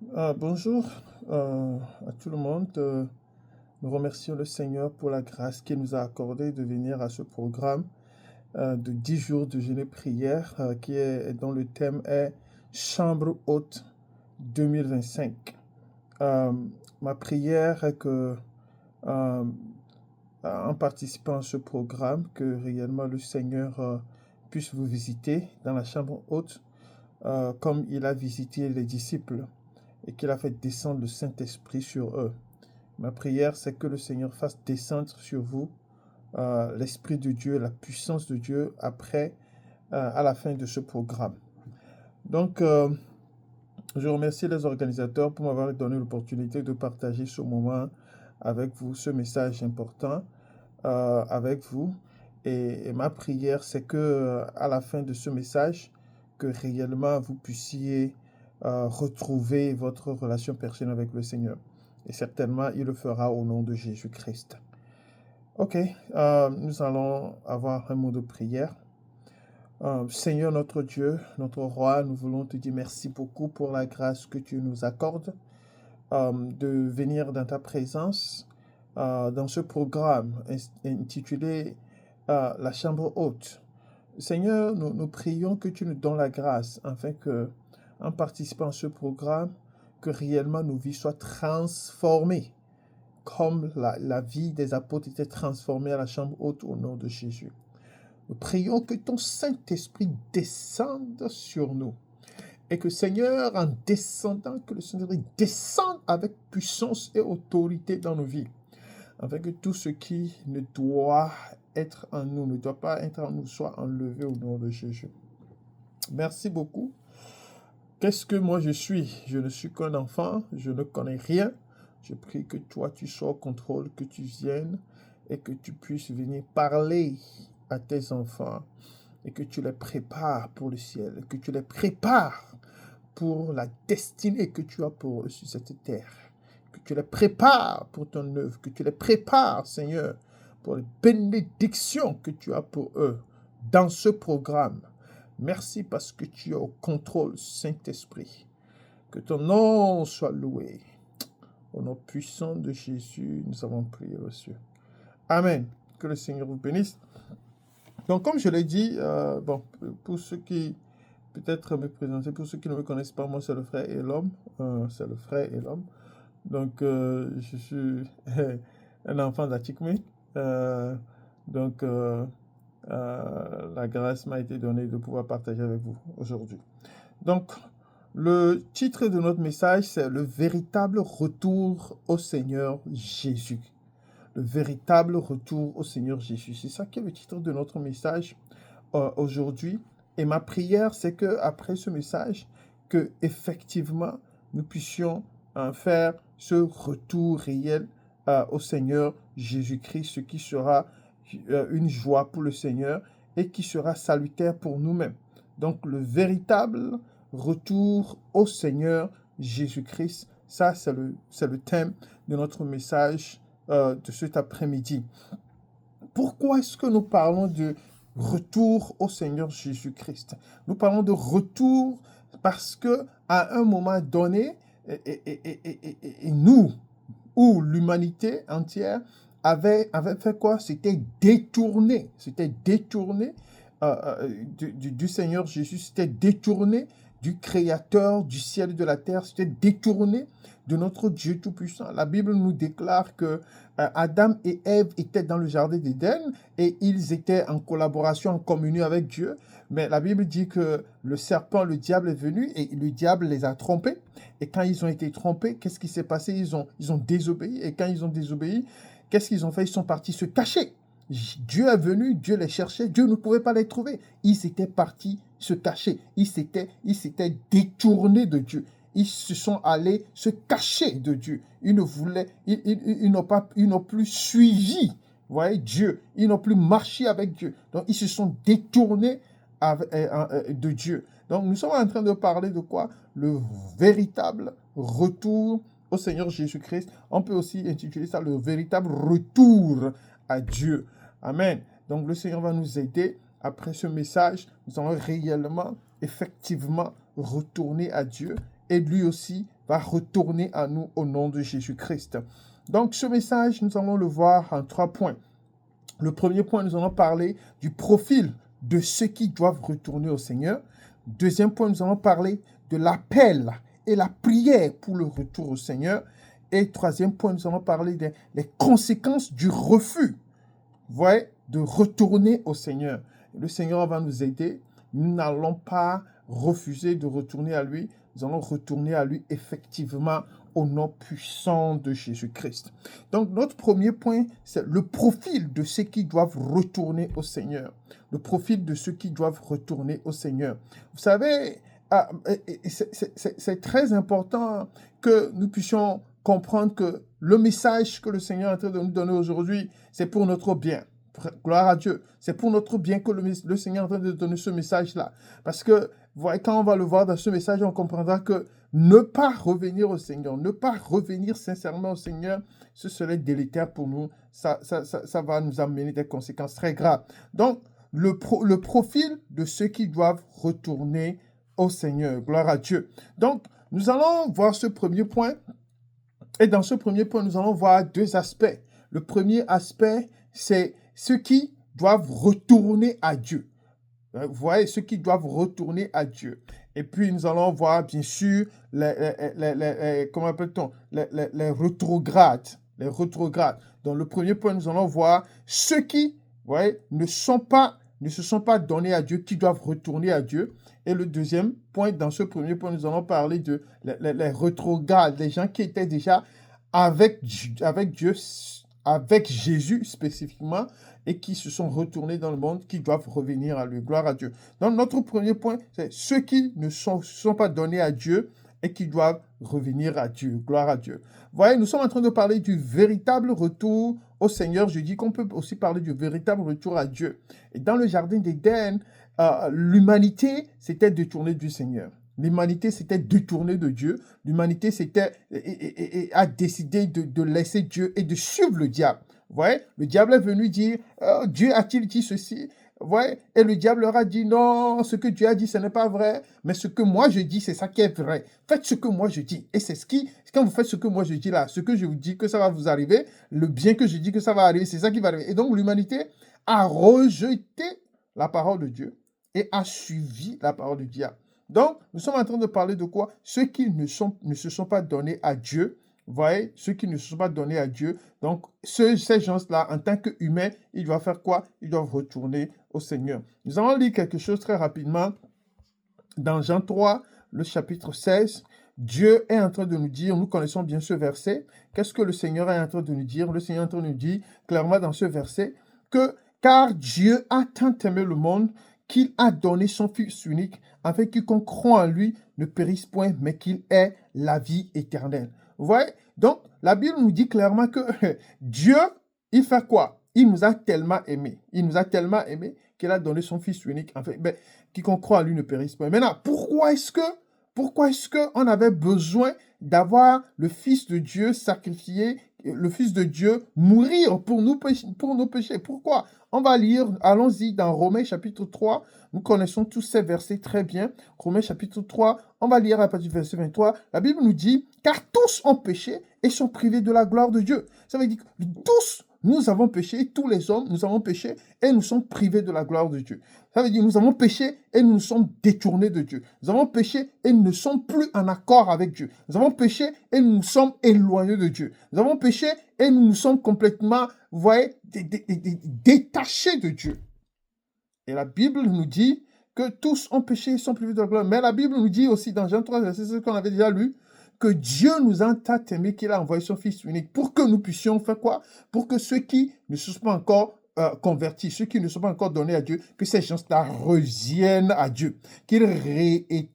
Bonjour à tout le monde. Nous remercions le Seigneur pour la grâce qu'il nous a accordée de venir à ce programme de 10 jours de jeûne et prière dont le thème est Chambre haute 2025. Euh, Ma prière est que, euh, en participant à ce programme, que réellement le Seigneur puisse vous visiter dans la chambre haute comme il a visité les disciples et qu'il a fait descendre le Saint-Esprit sur eux. Ma prière, c'est que le Seigneur fasse descendre sur vous l'Esprit de Dieu, la puissance de Dieu à la fin de ce programme. Donc, je remercie les organisateurs pour m'avoir donné l'opportunité de partager ce moment avec vous, ce message important avec vous. Et ma prière, c'est que à la fin de ce message, que réellement vous puissiez retrouver votre relation personnelle avec le Seigneur. Et certainement, il le fera au nom de Jésus-Christ. Ok, nous allons avoir un mot de prière. Seigneur notre Dieu, notre roi, nous voulons te dire merci beaucoup pour la grâce que tu nous accordes de venir dans ta présence dans ce programme intitulé La Chambre haute. Seigneur, nous prions que tu nous donnes la grâce afin que, en participant à ce programme, que réellement nos vies soient transformées, comme la vie des apôtres était transformée à la chambre haute au nom de Jésus. Nous prions que ton Saint-Esprit descende sur nous et que Seigneur, en descendant, que le Seigneur descende avec puissance et autorité dans nos vies, afin que tout ce qui ne doit être en nous, ne doit pas être en nous, soit enlevé au nom de Jésus. Merci beaucoup. Qu'est-ce que moi je suis? Je ne suis qu'un enfant, je ne connais rien. Je prie que toi, tu sois au contrôle, que tu viennes et que tu puisses venir parler à tes enfants et que tu les prépares pour le ciel, que tu les prépares pour la destinée que tu as pour eux sur cette terre. Que tu les prépares pour ton œuvre, que tu les prépares, Seigneur, pour les bénédictions que tu as pour eux dans ce programme. Merci parce que tu es au contrôle, Saint-Esprit. Que ton nom soit loué. Au nom puissant de Jésus, nous avons prié, reçu. Amen. Que le Seigneur vous bénisse. Donc, comme je l'ai dit, pour ceux qui peut-être me présenter, pour ceux qui ne me connaissent pas, moi c'est le frère et l'homme. C'est le frère et l'homme. Donc, je suis un enfant d'Achikme. Euh, donc, la grâce m'a été donnée de pouvoir partager avec vous aujourd'hui. Donc, le titre de notre message, c'est le véritable retour au Seigneur Jésus. Le véritable retour au Seigneur Jésus. C'est ça qui est le titre de notre message aujourd'hui. Et ma prière, c'est que après ce message, que effectivement nous puissions faire ce retour réel au Seigneur Jésus-Christ, ce qui sera une joie pour le Seigneur et qui sera salutaire pour nous-mêmes. Donc le véritable retour au Seigneur Jésus-Christ, ça c'est le thème de notre message de cet après-midi. Pourquoi est-ce que nous parlons de retour au Seigneur Jésus-Christ? Nous parlons de retour parce que à un moment donné, nous, ou l'humanité entière, avait fait quoi? C'était détourné du Seigneur Jésus, c'était détourné du Créateur du ciel et de la terre, c'était détourné de notre Dieu Tout-Puissant. La Bible nous déclare que Adam et Ève étaient dans le jardin d'Éden et ils étaient en collaboration, en communion avec Dieu. Mais la Bible dit que le serpent, le diable est venu et le diable les a trompés. Et quand ils ont été trompés, qu'est-ce qui s'est passé? Ils ont désobéi. Et quand ils ont désobéi, qu'est-ce qu'ils ont fait? Ils sont partis se cacher. Dieu est venu, Dieu les cherchait, Dieu ne pouvait pas les trouver. Ils étaient partis se cacher. Ils s'étaient détournés de Dieu. Ils se sont allés se cacher de Dieu. Ils n'ont plus suivi, vous voyez, Dieu. Ils n'ont plus marché avec Dieu. Donc, ils se sont détournés de Dieu. Donc, nous sommes en train de parler de quoi? Le véritable retour au Seigneur Jésus-Christ. On peut aussi intituler ça le véritable retour à Dieu. Amen. Donc, le Seigneur va nous aider. Après ce message, nous allons réellement, effectivement, retourner à Dieu et lui aussi va retourner à nous au nom de Jésus-Christ. Donc ce message, nous allons le voir en 3 points. Le premier point, nous allons parler du profil de ceux qui doivent retourner au Seigneur. Deuxième point, nous allons parler de l'appel et la prière pour le retour au Seigneur. Et troisième point, nous allons parler des conséquences du refus, vous voyez, de retourner au Seigneur. Le Seigneur va nous aider. Nous n'allons pas refuser de retourner à lui. Nous allons retourner à lui effectivement au nom puissant de Jésus-Christ. Donc, notre premier point, c'est le profil de ceux qui doivent retourner au Seigneur. Le profil de ceux qui doivent retourner au Seigneur. Vous savez, c'est très important que nous puissions comprendre que le message que le Seigneur est en train de nous donner aujourd'hui, c'est pour notre bien. Gloire à Dieu. C'est pour notre bien que le Seigneur est en train de donner ce message-là. Parce que, voyez, quand on va le voir dans ce message, on comprendra que ne pas revenir au Seigneur, ne pas revenir sincèrement au Seigneur, ce serait délétère pour nous. Ça va nous amener des conséquences très graves. Donc, le profil de ceux qui doivent retourner au Seigneur. Gloire à Dieu. Donc, nous allons voir ce premier point. Et dans ce premier point, nous allons voir 2 aspects. Le premier aspect, c'est ceux qui doivent retourner à Dieu. Vous voyez, ceux qui doivent retourner à Dieu. Et puis, nous allons voir, bien sûr, comment appelle-t-on, les rétrogrades. Les rétrogrades. Dans le premier point, nous allons voir ceux qui, vous voyez, ne se sont pas donnés à Dieu, qui doivent retourner à Dieu. Et le deuxième point, dans ce premier point, nous allons parler de les rétrogrades, les gens qui étaient déjà avec Dieu, avec Jésus spécifiquement, et qui se sont retournés dans le monde, qui doivent revenir à lui. Gloire à Dieu. Donc, notre premier point, c'est ceux qui ne se sont pas donnés à Dieu et qui doivent revenir à Dieu. Gloire à Dieu. Vous voyez, nous sommes en train de parler du véritable retour au Seigneur. Je dis qu'on peut aussi parler du véritable retour à Dieu. Et dans le jardin d'Éden, l'humanité s'était détournée du Seigneur. L'humanité s'était détournée de Dieu. L'humanité a décidé de laisser Dieu et de suivre le diable. Vous voyez, le diable est venu dire, Dieu a-t-il dit ceci? Vous voyez, et le diable leur a dit, non, ce que Dieu a dit, ce n'est pas vrai, mais ce que moi je dis, c'est ça qui est vrai. Faites ce que moi je dis. Et c'est quand vous faites ce que moi je dis là, ce que je vous dis que ça va vous arriver, le bien que je dis que ça va arriver, c'est ça qui va arriver. Et donc l'humanité a rejeté la parole de Dieu et a suivi la parole du diable. Donc, nous sommes en train de parler de quoi? Ceux qui ne se sont pas donnés à Dieu. Vous voyez, ceux qui ne se sont pas donnés à Dieu. Donc, ces gens-là, en tant qu'humains, ils doivent faire quoi? Ils doivent retourner au Seigneur. Nous allons lire quelque chose très rapidement. Dans Jean 3, le chapitre 16, Dieu est en train de nous dire, nous connaissons bien ce verset. Qu'est-ce que le Seigneur est en train de nous dire? Le Seigneur est en train de nous dire clairement dans ce verset que « Car Dieu a tant aimé le monde qu'il a donné son Fils unique, afin que quiconque croit en lui ne périsse point, mais qu'il ait la vie éternelle. » Vous voyez? Donc, la Bible nous dit clairement que Dieu, il fait quoi? Il nous a tellement aimés. Il nous a tellement aimés qu'il a donné son Fils unique, afin que quiconque croit en lui ne périsse point. Maintenant, pourquoi est-ce qu'on avait besoin d'avoir le Fils de Dieu sacrifié, le Fils de Dieu mourir pour nos péchés? Pourquoi? On va lire, allons-y dans Romains chapitre 3. Nous connaissons tous ces versets très bien. Romains chapitre 3, on va lire à partir du verset 23. La Bible nous dit, car tous ont péché et sont privés de la gloire de Dieu. Ça veut dire que tous, nous avons péché, tous les hommes, nous avons péché et nous sommes privés de la gloire de Dieu. Ça veut dire nous avons péché et nous nous sommes détournés de Dieu. Nous avons péché et nous ne sommes plus en accord avec Dieu. Nous avons péché et nous nous sommes éloignés de Dieu. Nous avons péché et nous nous sommes complètement, vous voyez, détachés de Dieu. Et la Bible nous dit que tous ont péché et sont privés de la gloire. Mais la Bible nous dit aussi dans Jean 3, c'est ce qu'on avait déjà lu, que Dieu nous a tant aimés qu'il a envoyé son Fils unique pour que nous puissions faire quoi? Pour que ceux qui ne se sont pas encore convertis, ceux qui ne sont pas encore donnés à Dieu, que ces gens-là reviennent à Dieu, qu'ils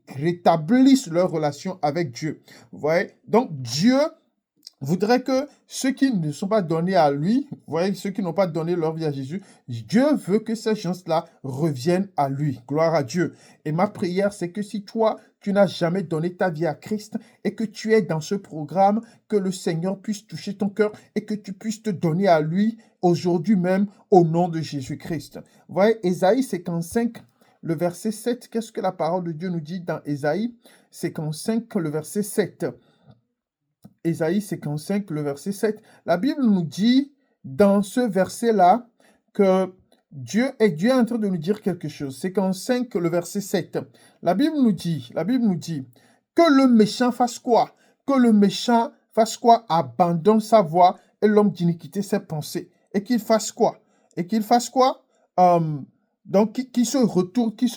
rétablissent leur relation avec Dieu. Vous voyez? Donc Dieu voudrait que ceux qui ne sont pas donnés à lui, vous voyez, ceux qui n'ont pas donné leur vie à Jésus, Dieu veut que ces gens-là reviennent à lui. Gloire à Dieu. Et ma prière, c'est que si toi, tu n'as jamais donné ta vie à Christ et que tu es dans ce programme, que le Seigneur puisse toucher ton cœur et que tu puisses te donner à lui aujourd'hui même au nom de Jésus-Christ. Vous voyez, Ésaïe 55, le verset 7. Qu'est-ce que la parole de Dieu nous dit dans Ésaïe 55, le verset 7? Ésaïe 55, le verset 7. La Bible nous dit dans ce verset-là que Dieu est en train de nous dire quelque chose. 55, le verset 7. La Bible nous dit que le méchant fasse quoi? Que le méchant fasse quoi? Abandonne sa voie et l'homme d'iniquité ses pensées. Et qu'il fasse quoi? Et qu'il fasse quoi? Donc, qu'il se retourne, qu'il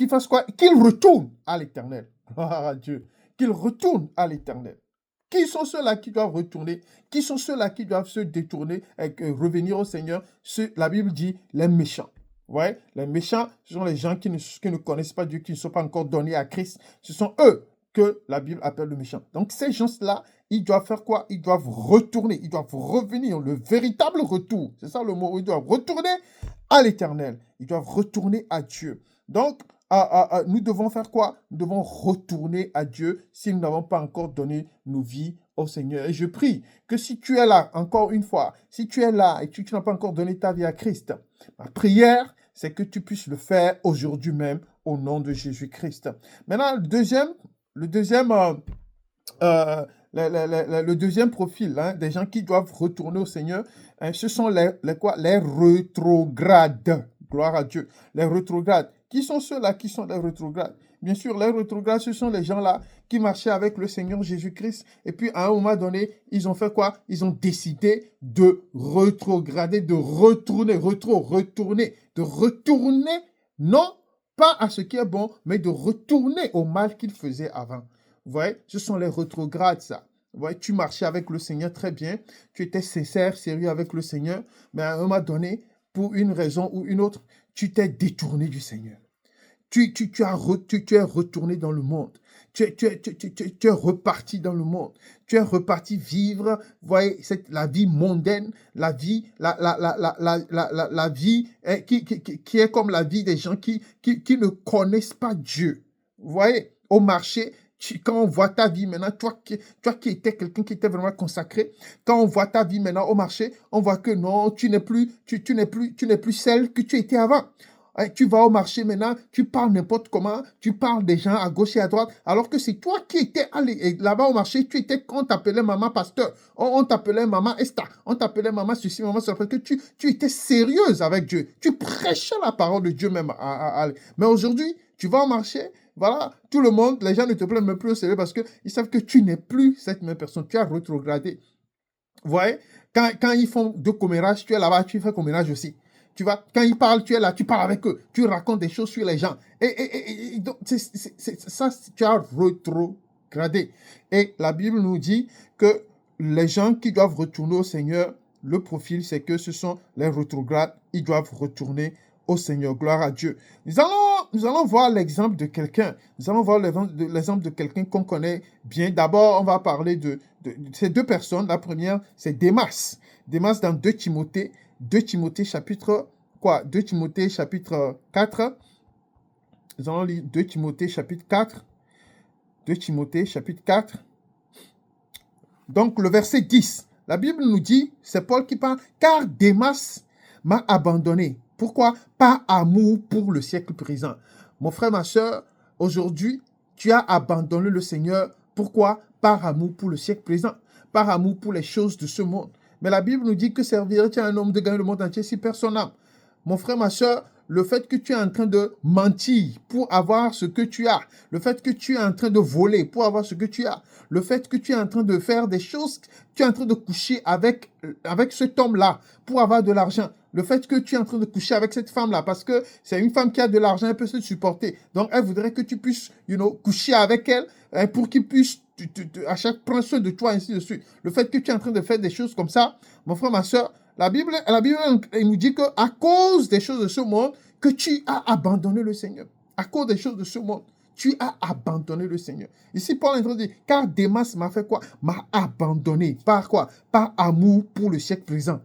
fasse quoi? Qu'il retourne à l'Éternel. Gloire à Dieu. Qu'il retourne à l'Éternel. Qui sont ceux-là qui doivent retourner? Qui sont ceux-là qui doivent se détourner et revenir au Seigneur? La Bible dit les méchants. Ouais, les méchants, ce sont les gens qui ne connaissent pas Dieu, qui ne sont pas encore donnés à Christ. Ce sont eux que la Bible appelle les méchants. Donc ces gens-là, ils doivent faire quoi? Ils doivent retourner, ils doivent revenir, le véritable retour. C'est ça le mot, ils doivent retourner à l'Éternel. Ils doivent retourner à Dieu. Donc, nous devons faire quoi? Nous devons retourner à Dieu si nous n'avons pas encore donné nos vies au Seigneur. Et je prie que si tu es là, encore une fois, si tu es là et que tu n'as pas encore donné ta vie à Christ, ma prière, c'est que tu puisses le faire aujourd'hui même au nom de Jésus-Christ. Maintenant, le deuxième profil des gens qui doivent retourner au Seigneur, ce sont les rétrogrades. Gloire à Dieu. Les rétrogrades. Qui sont ceux-là qui sont les rétrogrades? Bien sûr, les rétrogrades, ce sont les gens-là qui marchaient avec le Seigneur Jésus-Christ. Et puis, à un moment donné, ils ont fait quoi? Ils ont décidé de rétrograder, de retourner, de retourner, non pas à ce qui est bon, mais de retourner au mal qu'ils faisaient avant. Vous voyez, ce sont les rétrogrades, ça. Vous voyez, tu marchais avec le Seigneur très bien, tu étais sincère, sérieux avec le Seigneur, mais à un moment donné, pour une raison ou une autre, tu t'es détourné du Seigneur. Tu es retourné dans le monde. Tu es reparti dans le monde. Tu es reparti vivre, vous voyez, la vie mondaine, la vie qui est comme la vie des gens qui ne connaissent pas Dieu. Vous voyez, au marché, quand on voit ta vie maintenant, toi qui étais quelqu'un qui était vraiment consacré, quand on voit ta vie maintenant au marché, on voit que non, tu n'es plus celle que tu étais avant. Tu vas au marché maintenant, tu parles n'importe comment, tu parles des gens à gauche et à droite, alors que c'est toi qui étais allé là-bas au marché, on t'appelait maman pasteur, on t'appelait maman Esther, on t'appelait maman ceci, maman cela, parce que tu étais sérieuse avec Dieu, tu prêchais la parole de Dieu même. Mais aujourd'hui, tu vas au marché, voilà, tout le monde, les gens ne te prennent même plus au sérieux parce qu'ils savent que tu n'es plus cette même personne, tu as rétrogradé. Vous voyez, quand ils font de commérage, tu es là-bas, tu fais commérage aussi. Tu vois, quand ils parlent, tu es là, tu parles avec eux, tu racontes des choses sur les gens. Et donc, ça, tu as rétrogradé. Et la Bible nous dit que les gens qui doivent retourner au Seigneur, le profil, c'est que ce sont les rétrogrades, ils doivent retourner au Seigneur. Gloire à Dieu. Nous allons voir l'exemple de quelqu'un. Nous allons voir l'exemple de quelqu'un qu'on connaît bien. D'abord, on va parler de ces deux personnes. La première, c'est Démas. Démas dans 2 Timothée. 2 Timothée chapitre 4. Nous allons lire 2 Timothée chapitre 4. 2 Timothée chapitre 4. Donc le verset 10. La Bible nous dit, c'est Paul qui parle, car Démas m'a abandonné. Pourquoi? Par amour pour le siècle présent. Mon frère, ma soeur, aujourd'hui, tu as abandonné le Seigneur. Pourquoi? Par amour pour le siècle présent. Par amour pour les choses de ce monde. Mais la Bible nous dit que servirait-il à un homme de gagner le monde entier si personne n'a? Mon frère, ma soeur, le fait que tu es en train de mentir pour avoir ce que tu as, le fait que tu es en train de voler pour avoir ce que tu as, le fait que tu es en train de faire des choses, tu es en train de coucher avec cet homme-là pour avoir de l'argent, le fait que tu es en train de coucher avec cette femme-là parce que c'est une femme qui a de l'argent, elle peut se supporter. Donc, elle voudrait que tu puisses, coucher avec elle pour qu'il puisse à chaque prendre soin de toi, ainsi de suite. Le fait que tu es en train de faire des choses comme ça, mon frère, ma soeur, la Bible elle nous dit qu'à cause des choses de ce monde, que tu as abandonné le Seigneur. À cause des choses de ce monde, tu as abandonné le Seigneur. Ici, Paul est en train de dire, car Démas m'a fait quoi? M'a abandonné. Par quoi? Par amour pour le siècle présent.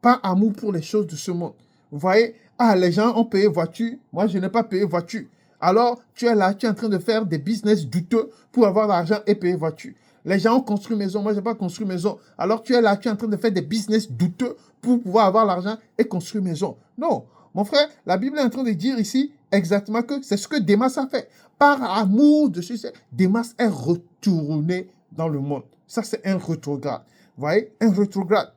Par amour pour les choses de ce monde. Vous voyez, les gens ont payé voiture. Moi, je n'ai pas payé voiture. Alors, tu es là, tu es en train de faire des business douteux pour avoir l'argent et payer voiture. Les gens ont construit maison, moi, je n'ai pas construit maison. Alors, tu es là, tu es en train de faire des business douteux pour pouvoir avoir l'argent et construire maison. Non, mon frère, la Bible est en train de dire ici, exactement que c'est ce que Démas a fait. Par amour de ce, Démas est retourné dans le monde. Ça, c'est un rétrograde. Vous voyez, un rétrograde.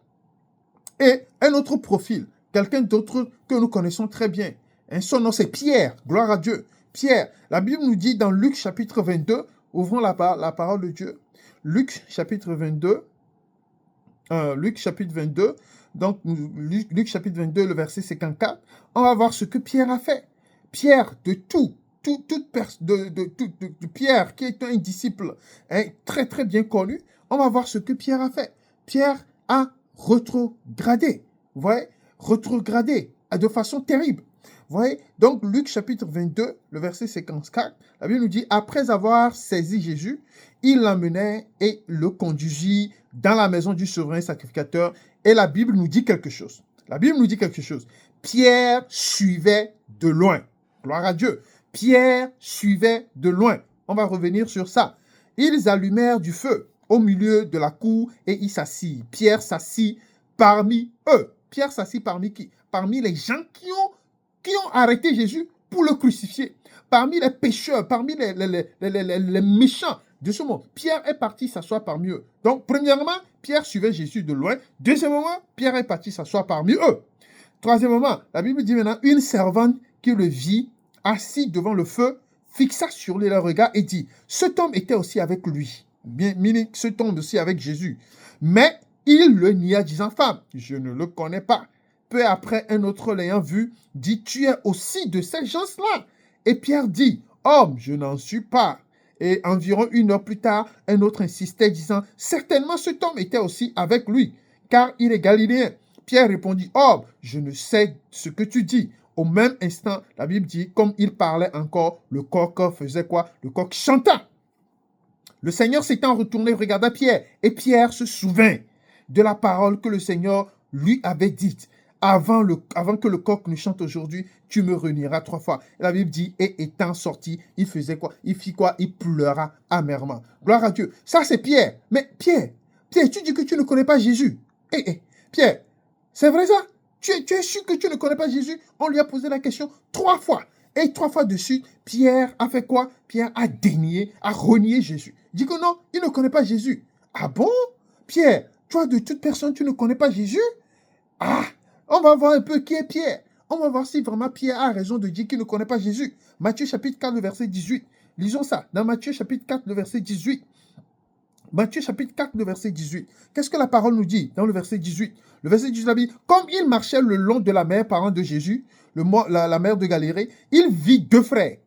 Et un autre profil, quelqu'un d'autre que nous connaissons très bien. Son nom, c'est Pierre. Gloire à Dieu. Pierre. La Bible nous dit dans Luc chapitre 22, ouvrons la parole de Dieu. Luc chapitre 22. Luc chapitre 22. Donc, Luc chapitre 22, le verset 54. On va voir ce que Pierre a fait. Pierre, de Pierre, qui est un disciple très très bien connu, on va voir ce que Pierre a fait. Pierre a rétrogradé. Vous voyez, rétrogradé de façon terrible. Vous voyez, donc Luc chapitre 22, le verset 54, la Bible nous dit, après avoir saisi Jésus, il l'amenait et le conduisit dans la maison du souverain sacrificateur. Et la Bible nous dit quelque chose. La Bible nous dit quelque chose. Pierre suivait de loin. Gloire à Dieu. Pierre suivait de loin. On va revenir sur ça. Ils allumèrent du feu au milieu de la cour et il s'assit. Pierre s'assit parmi eux. Pierre s'assit parmi qui? Parmi les gens qui ont arrêté Jésus pour le crucifier. Parmi les pécheurs, parmi les méchants de ce monde. Pierre est parti s'asseoir parmi eux. Donc, premièrement, Pierre suivait Jésus de loin. Deuxièmement, Pierre est parti s'asseoir parmi eux. Troisièmement, la Bible dit maintenant, une servante qui le vit assis devant le feu, fixa sur lui le regard et dit, cet homme était aussi avec lui. Bien, cet homme aussi avec Jésus. Mais il le nia, disant, femme, je ne le connais pas. Peu après, un autre l'ayant vu, dit, tu es aussi de ces gens-là. Et Pierre dit, homme, je n'en suis pas. Et environ 1 heure plus tard, un autre insistait, disant, certainement cet homme était aussi avec lui, car il est galiléen. Pierre répondit, homme, je ne sais ce que tu dis. Au même instant, la Bible dit, comme il parlait encore, le coq faisait quoi? Le coq chanta. Le Seigneur s'étant retourné, regarda Pierre, et Pierre se souvint de la parole que le Seigneur lui avait dite. Avant que le coq ne chante aujourd'hui, tu me renieras 3 fois. Et la Bible dit, et étant sorti, il faisait quoi? Il fit quoi? Il pleura amèrement. Gloire à Dieu. Ça, c'est Pierre. Mais Pierre, tu dis que tu ne connais pas Jésus. Pierre, c'est vrai ça? Tu es sûr que tu ne connais pas Jésus? On lui a posé la question 3 fois. Et 3 fois de suite, Pierre a fait quoi? Pierre a dénié, a renié Jésus. Il dit que non, il ne connaît pas Jésus. Ah bon? Pierre, toi de toute personne, tu ne connais pas Jésus? Ah, on va voir un peu qui est Pierre. On va voir si vraiment Pierre a raison de dire qu'il ne connaît pas Jésus. Matthieu chapitre 4, le verset 18. Lisons ça. Dans Matthieu chapitre 4, le verset 18. Matthieu chapitre 4, le verset 18. Qu'est-ce que la parole nous dit dans le verset 18? Le verset 18, la Bible, comme il marchait le long de la mer, parent de Jésus, la mer de Galilée, il vit 2 frères.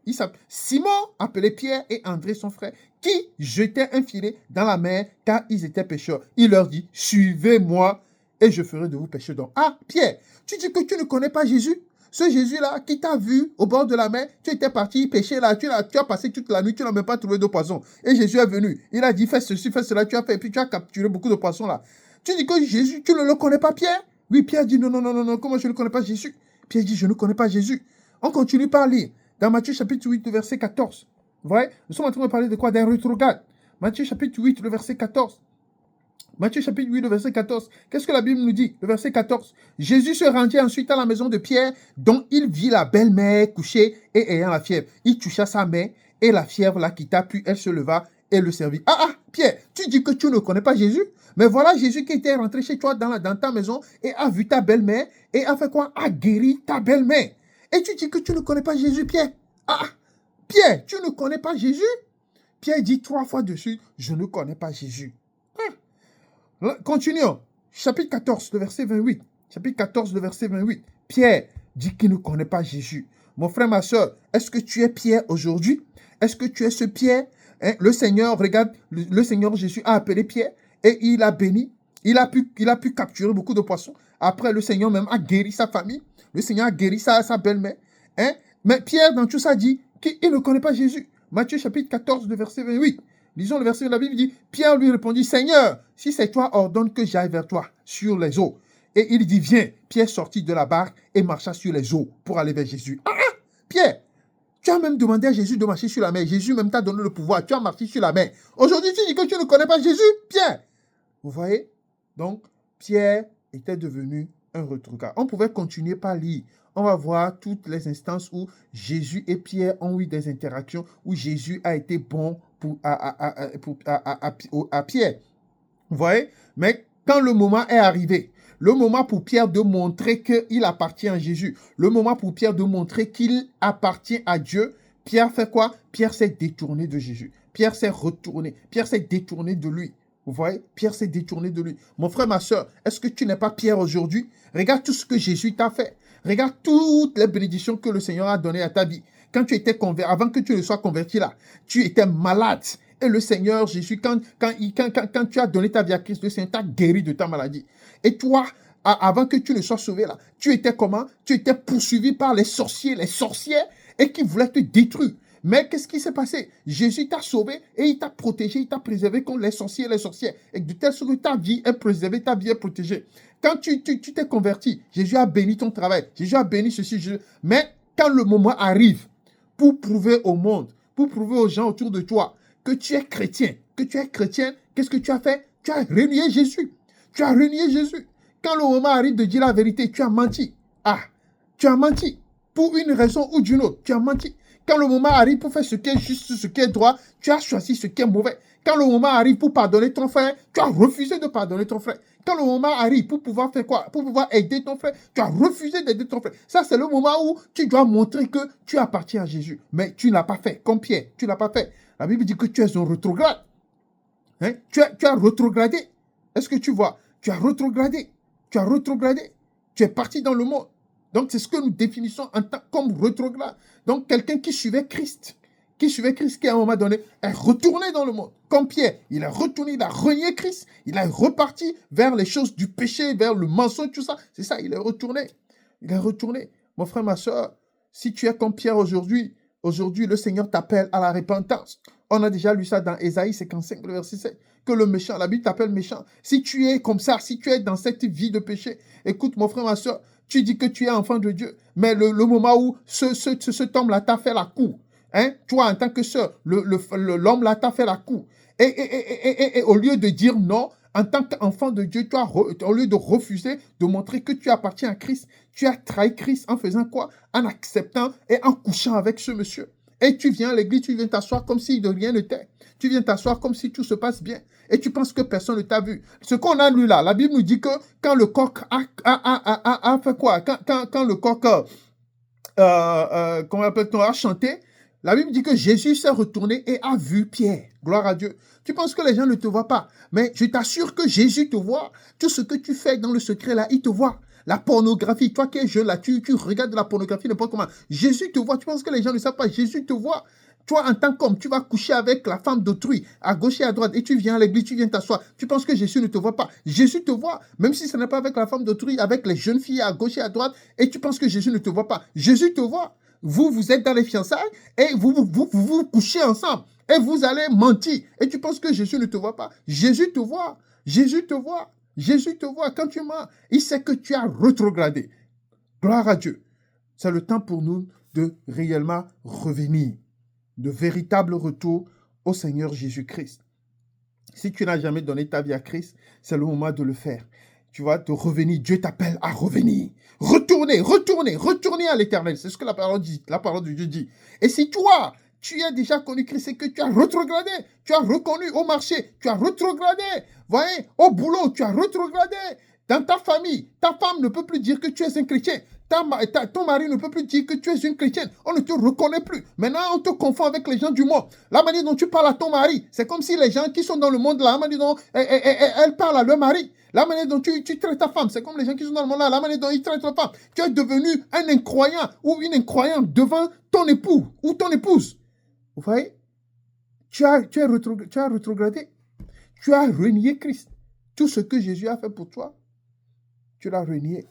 Simon, appelé Pierre, et André, son frère, qui jetaient un filet dans la mer, car ils étaient pêcheurs. Il leur dit, suivez-moi, et je ferai de vous pêcheurs d'hommes. Ah, Pierre, tu dis que tu ne connais pas Jésus? Ce Jésus-là qui t'a vu au bord de la mer, tu étais parti pêcher là, tu as passé toute la nuit, tu n'as même pas trouvé de poisson. Et Jésus est venu, il a dit fais ceci, fais cela, tu as fait, et puis tu as capturé beaucoup de poissons là. Tu dis que Jésus, tu ne le connais pas, Pierre? Oui, Pierre dit non, comment je ne connais pas Jésus? Pierre dit je ne connais pas Jésus. On continue par lire dans Matthieu chapitre 8, verset 14. Vous voyez, nous sommes en train de parler de quoi? D'un rétrograde. Matthieu chapitre 8, le verset 14. Matthieu chapitre 8, le verset 14. Qu'est-ce que la Bible nous dit? Le verset 14. Jésus se rendit ensuite à la maison de Pierre, dont il vit la belle-mère couchée et ayant la fièvre. Il toucha sa main et la fièvre la quitta, puis elle se leva et le servit. Ah, Pierre, tu dis que tu ne connais pas Jésus? Mais voilà Jésus qui était rentré chez toi dans ta maison et a vu ta belle-mère et a fait quoi? A guéri ta belle-mère. Et tu dis que tu ne connais pas Jésus, Pierre? Ah, Pierre, tu ne connais pas Jésus? Pierre dit 3 fois dessus, je ne connais pas Jésus. Continuons. Chapitre 14, le verset 28. Chapitre 14, le verset 28. Pierre dit qu'il ne connaît pas Jésus. Mon frère, ma soeur, est-ce que tu es Pierre aujourd'hui? Est-ce que tu es ce Pierre? Le Seigneur, regarde, le Seigneur Jésus a appelé Pierre et il a béni. Il a pu capturer beaucoup de poissons. Après, le Seigneur même a guéri sa famille. Le Seigneur a guéri sa belle-mère. Mais Pierre, dans tout ça, dit qu'il ne connaît pas Jésus. Matthieu chapitre 14, le verset 28. Lisons le verset de la Bible, dit, Pierre lui répondit, Seigneur, si c'est toi, ordonne que j'aille vers toi sur les eaux. Et il dit, viens. Pierre sortit de la barque et marcha sur les eaux pour aller vers Jésus. Pierre, tu as même demandé à Jésus de marcher sur la mer. Jésus même t'a donné le pouvoir. Tu as marché sur la mer. Aujourd'hui, tu dis que tu ne connais pas Jésus, Pierre. Vous voyez? Donc, Pierre était devenu un retrograde. On pouvait continuer par lire. on va voir toutes les instances où Jésus et Pierre ont eu des interactions, où Jésus a été bon à Pierre. Vous voyez? Mais quand le moment est arrivé, le moment pour Pierre de montrer qu'il appartient à Jésus, le moment pour Pierre de montrer qu'il appartient à Dieu, Pierre fait quoi? Pierre s'est détourné de Jésus. Pierre s'est retourné. Pierre s'est détourné de lui. Vous voyez? Pierre s'est détourné de lui. Mon frère, ma soeur, est-ce que tu n'es pas Pierre aujourd'hui? Regarde tout ce que Jésus t'a fait. Regarde toutes les bénédictions que le Seigneur a données à ta vie. Quand tu étais converti, avant que tu ne sois converti là, tu étais malade. Et le Seigneur Jésus, quand tu as donné ta vie à Christ, le Seigneur t'a guéri de ta maladie. Et toi, avant que tu ne sois sauvé là, tu étais comment? Tu étais poursuivi par les sorciers, les sorcières, et qui voulaient te détruire. Mais qu'est-ce qui s'est passé? Jésus t'a sauvé et il t'a protégé, il t'a préservé contre les sorciers et les sorcières. Et de telle sorte que ta vie est préservée, ta vie est protégée. Quand tu t'es converti, Jésus a béni ton travail, Jésus a béni ceci, mais quand le moment arrive pour prouver au monde, pour prouver aux gens autour de toi que tu es chrétien, qu'est-ce que tu as fait? Tu as renié Jésus. Tu as renié Jésus. Quand le moment arrive de dire la vérité, tu as menti. Ah, tu as menti. Pour une raison ou d'une autre, tu as menti. Quand le moment arrive pour faire ce qui est juste, ce qui est droit, tu as choisi ce qui est mauvais. Quand le moment arrive pour pardonner ton frère, tu as refusé de pardonner ton frère. Quand le moment arrive pour pouvoir faire quoi? Pour pouvoir aider ton frère, tu as refusé d'aider ton frère. Ça, c'est le moment où tu dois montrer que tu appartiens à Jésus. Mais tu n'as pas fait, comme Pierre, tu n'as pas fait. La Bible dit que tu es un rétrograde. Hein? Tu as rétrogradé. Est-ce que tu vois? Tu as rétrogradé. Tu as rétrogradé. Tu es parti dans le monde. Donc, c'est ce que nous définissons en tant comme rétrograde. Donc, quelqu'un qui suivait Christ, qui à un moment donné est retourné dans le monde. Comme Pierre, il est retourné, il a renié Christ, il est reparti vers les choses du péché, vers le mensonge, tout ça. C'est ça, il est retourné. Il est retourné. Mon frère, ma soeur, si tu es comme Pierre aujourd'hui, le Seigneur t'appelle à la repentance. On a déjà lu ça dans Ésaïe 55, le verset 7, que le méchant, la Bible t'appelle méchant. Si tu es comme ça, si tu es dans cette vie de péché, écoute, mon frère, ma soeur, tu dis que tu es enfant de Dieu, mais le moment où cet homme-là t'a fait la cour, hein, toi, en tant que sœur, l'homme-là t'a fait la cour, et au lieu de dire non, en tant qu'enfant de Dieu, au lieu de refuser de montrer que tu appartiens à Christ, tu as trahi Christ en faisant quoi? En acceptant et en couchant avec ce monsieur. Et tu viens à l'église, tu viens t'asseoir comme si de rien n'était. Tu viens t'asseoir comme si tout se passe bien. Et tu penses que personne ne t'a vu. Ce qu'on a lu là, la Bible nous dit que quand le coq a fait quoi? Quand le coq, comment appelle-t-on, a chanté, la Bible dit que Jésus s'est retourné et a vu Pierre. Gloire à Dieu. Tu penses que les gens ne te voient pas. Mais je t'assure que Jésus te voit. Tout ce que tu fais dans le secret là, il te voit. La pornographie, toi qui es jeune là, tu regardes de la pornographie n'importe comment. Jésus te voit. Tu penses que les gens ne savent pas. Jésus te voit. Toi, en tant qu'homme, tu vas coucher avec la femme d'autrui, à gauche et à droite, et tu viens à l'église, tu viens t'asseoir. Tu penses que Jésus ne te voit pas. Jésus te voit, même si ce n'est pas avec la femme d'autrui, avec les jeunes filles à gauche et à droite, et tu penses que Jésus ne te voit pas. Jésus te voit. Vous êtes dans les fiançailles, et vous couchez ensemble, et vous allez mentir, et tu penses que Jésus ne te voit pas. Jésus te voit. Jésus te voit. Jésus te voit. Quand tu mens, il sait que tu as rétrogradé. Gloire à Dieu. C'est le temps pour nous de réellement revenir. De véritable retour au Seigneur Jésus-Christ. Si tu n'as jamais donné ta vie à Christ, c'est le moment de le faire. Tu vas te revenir. Dieu t'appelle à revenir. Retournez à l'Éternel. C'est ce que la parole de Dieu dit. Et si toi, tu as déjà connu Christ, c'est que tu as rétrogradé. Tu as reconnu au marché. Tu as rétrogradé. Voyez, au boulot, tu as rétrogradé. Dans ta famille, ta femme ne peut plus dire que tu es un chrétien. Ton mari ne peut plus dire que tu es une chrétienne. On ne te reconnaît plus. Maintenant, on te confond avec les gens du monde. La manière dont tu parles à ton mari, c'est comme si les gens qui sont dans le monde, la manière dont elle parle à leur mari. La manière dont tu traites ta femme, c'est comme les gens qui sont dans le monde là. La manière dont ils traitent leur femme. Tu es devenu un incroyant ou une incroyante devant ton époux ou ton épouse. Vous voyez? Tu as rétrogradé. Tu as renié Christ. Tout ce que Jésus a fait pour toi, tu l'as renié.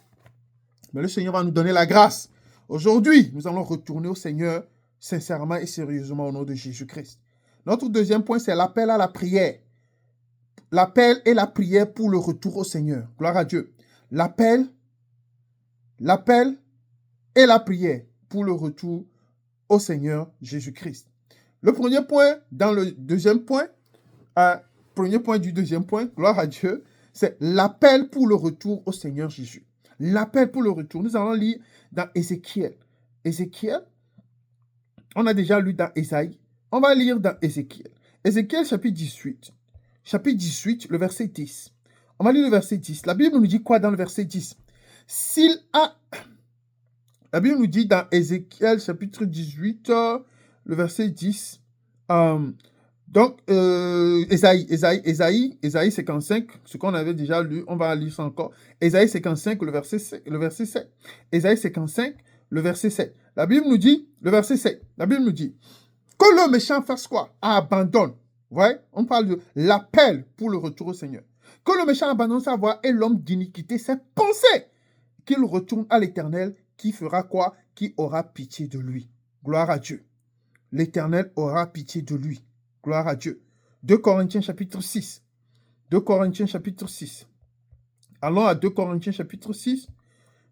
Mais le Seigneur va nous donner la grâce. Aujourd'hui, nous allons retourner au Seigneur sincèrement et sérieusement au nom de Jésus-Christ. Notre deuxième point, c'est l'appel à la prière. L'appel et la prière pour le retour au Seigneur. Gloire à Dieu. L'appel et la prière pour le retour au Seigneur Jésus-Christ. Le premier point, dans le deuxième point, premier point du deuxième point, gloire à Dieu, c'est l'appel pour le retour au Seigneur Jésus. L'appel pour le retour. Nous allons lire dans Ézéchiel. Ézéchiel, on a déjà lu dans Ésaïe. On va lire dans Ézéchiel. Ézéchiel chapitre 18. Chapitre 18, le verset 10. On va lire le verset 10. La Bible nous dit quoi dans le verset 10? La Bible nous dit dans Ézéchiel chapitre 18, le verset 10. Donc, Ésaïe 55, ce qu'on avait déjà lu, on va lire ça encore. Ésaïe 55, le verset 7. Ésaïe 55, le verset 7. La Bible nous dit, le verset 7, la Bible nous dit, que le méchant fasse quoi? Abandonne. Vous voyez? On parle de l'appel pour le retour au Seigneur. Que le méchant abandonne sa voie et l'homme d'iniquité ses pensées. Qu'il retourne à l'Éternel, qui fera quoi? Qui aura pitié de lui. Gloire à Dieu. L'Éternel aura pitié de lui. Gloire à Dieu. 2 Corinthiens chapitre 6. 2 Corinthiens chapitre 6. Allons à 2 Corinthiens chapitre 6.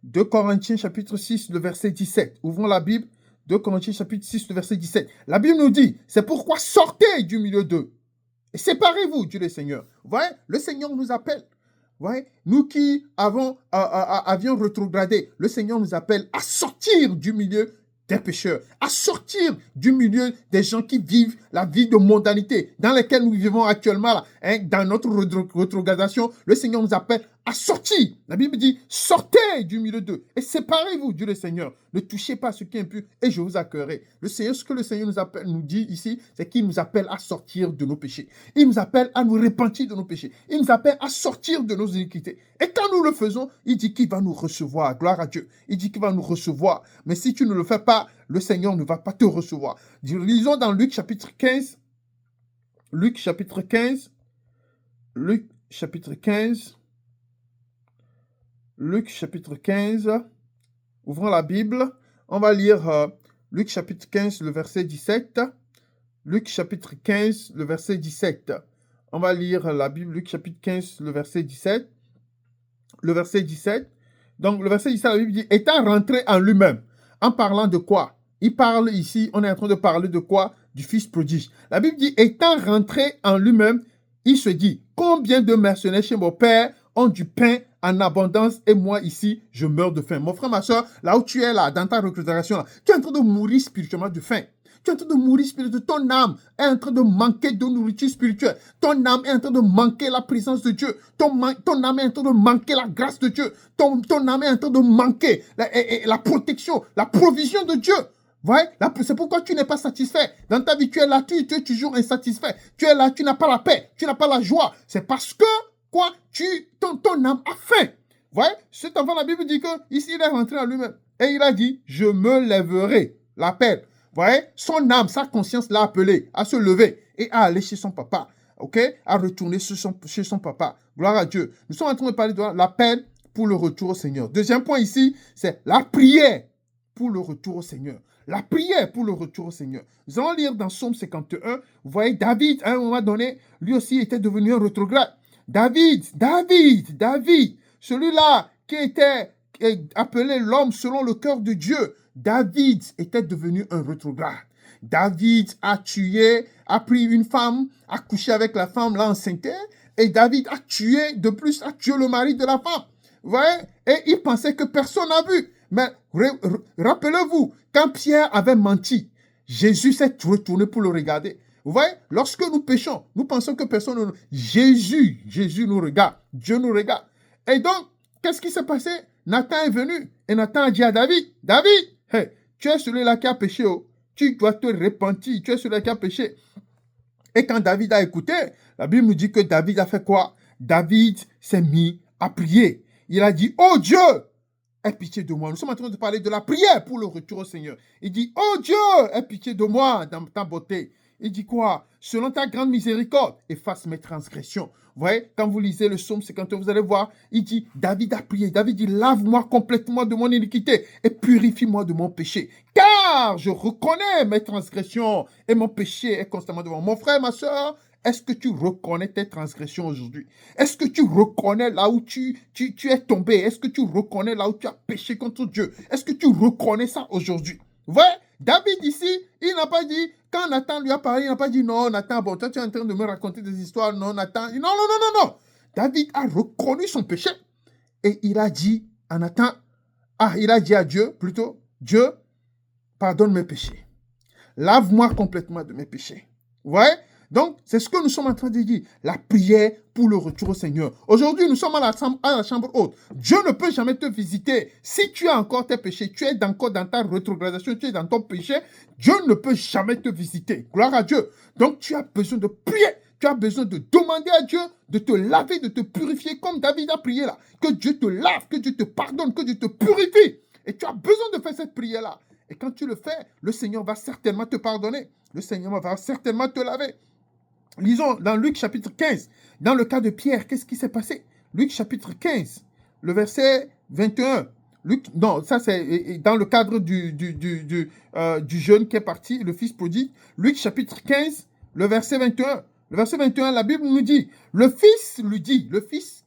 2 Corinthiens chapitre 6, le verset 17. Ouvrons la Bible. 2 Corinthiens chapitre 6, le verset 17. La Bible nous dit, c'est pourquoi sortez du milieu d'eux. Et séparez-vous, Dieu le Seigneur. Vous voyez, le Seigneur nous appelle. Vous voyez, nous qui avions rétrogradé, le Seigneur nous appelle à sortir du milieu des pécheurs, à sortir du milieu des gens qui vivent la vie de mondanité dans laquelle nous vivons actuellement, là, dans notre rétrogradation. Le Seigneur nous appelle à sortir. La Bible dit, sortez du milieu d'eux et séparez-vous, Dieu le Seigneur. Ne touchez pas ce qui est impur et je vous accueillerai. Le Seigneur, ce que le Seigneur nous dit ici, c'est qu'il nous appelle à sortir de nos péchés. Il nous appelle à nous repentir de nos péchés. Il nous appelle à sortir de nos iniquités. Et quand nous le faisons, il dit qu'il va nous recevoir. Gloire à Dieu. Il dit qu'il va nous recevoir. Mais si tu ne le fais pas, le Seigneur ne va pas te recevoir. Lisons dans Luc chapitre 15. Luc chapitre 15. Luc chapitre 15. Luc chapitre 15. Ouvrons la Bible. On va lire Luc chapitre 15, le verset 17. Luc chapitre 15, le verset 17. On va lire la Bible, Luc chapitre 15, le verset 17. Le verset 17. Donc, le verset 17, la Bible dit, étant rentré en lui-même, en parlant de quoi? Il parle ici, on est en train de parler de quoi? Du fils prodige. La Bible dit, étant rentré en lui-même, il se dit, combien de mercenaires chez mon père ont du pain en abondance et moi ici, je meurs de faim. Mon frère, ma soeur, là où tu es là, dans ta recrutation, là, tu es en train de mourir spirituellement de faim. Tu es en train de mourir spirituellement. Ton âme est en train de manquer de nourriture spirituelle. Ton âme est en train de manquer la présence de Dieu. Ton âme est en train de manquer la grâce de Dieu. Ton âme est en train de manquer la protection, la provision de Dieu. Voyez, c'est pourquoi tu n'es pas satisfait. Dans ta vie, tu es là, tu es toujours insatisfait. Tu es là, tu n'as pas la paix, tu n'as pas la joie. C'est parce que, quoi, ton âme a faim. Voyez, cet enfant, la Bible dit que ici, il est rentré en lui-même. Et il a dit, je me lèverai. L'appel. Voyez, son âme, sa conscience l'a appelé à se lever et à aller chez son papa. Ok, à retourner chez son papa. Gloire à Dieu. Nous sommes en train de parler de l'appel pour le retour au Seigneur. Deuxième point ici, c'est la prière pour le retour au Seigneur. La prière pour le retour au Seigneur. Nous allons lire dans Psaume 51. Vous voyez, David, à un moment donné, lui aussi était devenu un rétrograde. David, celui-là qui était appelé l'homme selon le cœur de Dieu. David était devenu un rétrograde. David a pris une femme, a couché avec la femme, l'a enceinte, et David a tué le mari de la femme. Vous voyez? Et il pensait que personne n'a vu. Mais rappelez-vous, quand Pierre avait menti, Jésus s'est retourné pour le regarder. Vous voyez, lorsque nous péchons, nous pensons que personne ne nous... Jésus nous regarde, Dieu nous regarde. Et donc, qu'est-ce qui s'est passé? Nathan est venu et Nathan a dit à David, hey, tu es celui-là qui a péché, oh. Tu dois te repentir, tu es celui-là qui a péché. Et quand David a écouté, la Bible nous dit que David a fait quoi? David s'est mis à prier. Il a dit, oh Dieu, aie pitié de moi. Nous sommes en train de parler de la prière pour le retour au Seigneur. Il dit, oh Dieu, aie pitié de moi dans ta beauté. Il dit quoi? Selon ta grande miséricorde, efface mes transgressions. Vous voyez, quand vous lisez le psaume 51, vous allez voir, il dit, David a prié. David dit, lave-moi complètement de mon iniquité et purifie-moi de mon péché. Car je reconnais mes transgressions et mon péché est constamment devant moi. Mon frère, ma soeur, est-ce que tu reconnais tes transgressions aujourd'hui? Est-ce que tu reconnais là où tu es tombé? Est-ce que tu reconnais là où tu as péché contre Dieu? Est-ce que tu reconnais ça aujourd'hui? Vous voyez, David ici, il n'a pas dit, quand Nathan lui a parlé, il n'a pas dit, non, Nathan, bon, toi tu es en train de me raconter des histoires, non, Nathan, non. David a reconnu son péché et il a dit, Nathan, il a dit à Dieu, plutôt, Dieu, pardonne mes péchés. Lave-moi complètement de mes péchés. Vous voyez? Donc, c'est ce que nous sommes en train de dire. La prière pour le retour au Seigneur. Aujourd'hui, nous sommes à la chambre haute. Dieu ne peut jamais te visiter. Si tu as encore tes péchés, tu es encore dans ta rétrogradation, tu es dans ton péché, Dieu ne peut jamais te visiter. Gloire à Dieu. Donc, tu as besoin de prier. Tu as besoin de demander à Dieu de te laver, de te purifier comme David a prié là. Que Dieu te lave, que Dieu te pardonne, que Dieu te purifie. Et tu as besoin de faire cette prière-là. Et quand tu le fais, le Seigneur va certainement te pardonner. Le Seigneur va certainement te laver. Lisons dans Luc chapitre 15. Dans le cas de Pierre, qu'est-ce qui s'est passé? Luc chapitre 15, le verset 21. Non, ça c'est dans le cadre du jeune qui est parti, le fils prodigue. Luc chapitre 15, le verset 21. Le verset 21, la Bible nous dit, le fils lui dit, le fils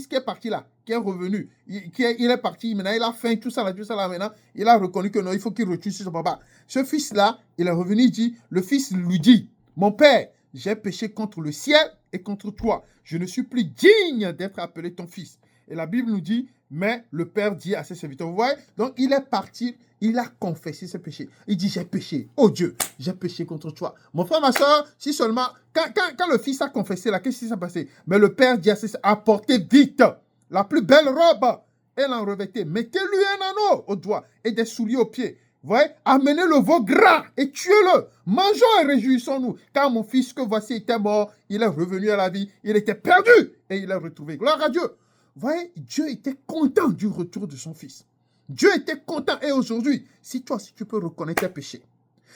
qui est parti là, qui est revenu, il est parti, maintenant il a faim, tout ça là, maintenant, il a reconnu que non, il faut qu'il retue son papa. Ce fils-là, il est revenu, il dit, le fils lui dit, mon père, j'ai péché contre le ciel et contre toi. Je ne suis plus digne d'être appelé ton fils. Et la Bible nous dit, mais le père dit à ses serviteurs, vous voyez, donc il est parti, il a confessé ses péchés. Il dit, j'ai péché. Oh Dieu, j'ai péché contre toi. Mon frère, ma soeur, si seulement, quand le fils a confessé, là, qu'est-ce qui s'est passé? Mais le père dit à ses serviteurs, apportez vite la plus belle robe et l'en revêtez. Mettez-lui un anneau au doigt et des souliers aux pieds. Vous voyez, amenez le veau gras et tuez-le. Mangeons et réjouissons-nous. Car mon fils que voici était mort, il est revenu à la vie. Il était perdu et il est retrouvé. Gloire à Dieu. Vous voyez, Dieu était content du retour de son fils. Dieu était content. Et aujourd'hui, si tu peux reconnaître tes péchés,